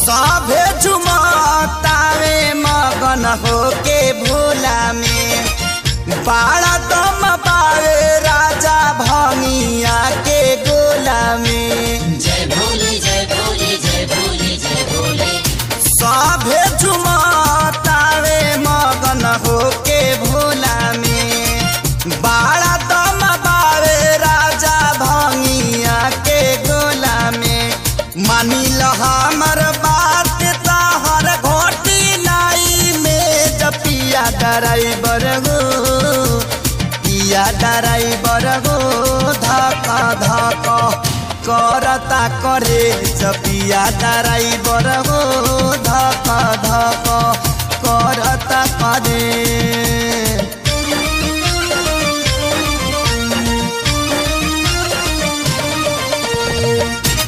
सभे झुमतावे मगन होके भोला में बाड़ा दम पावे राजा भंगिया के गोला में। जय भोले जय भोले जय भोले जय भोले। सभे झुमतावे मगन होके भोला में बाड़ा दम पावे राजा भंगिया के गोला में। मानी ल हमर बात तहर घोटी नाई में जपिया ड्राइवर गो पिया ड्राइवर गो धक धक करता करे जपिया ड्राइवर गो धक धक करता करे।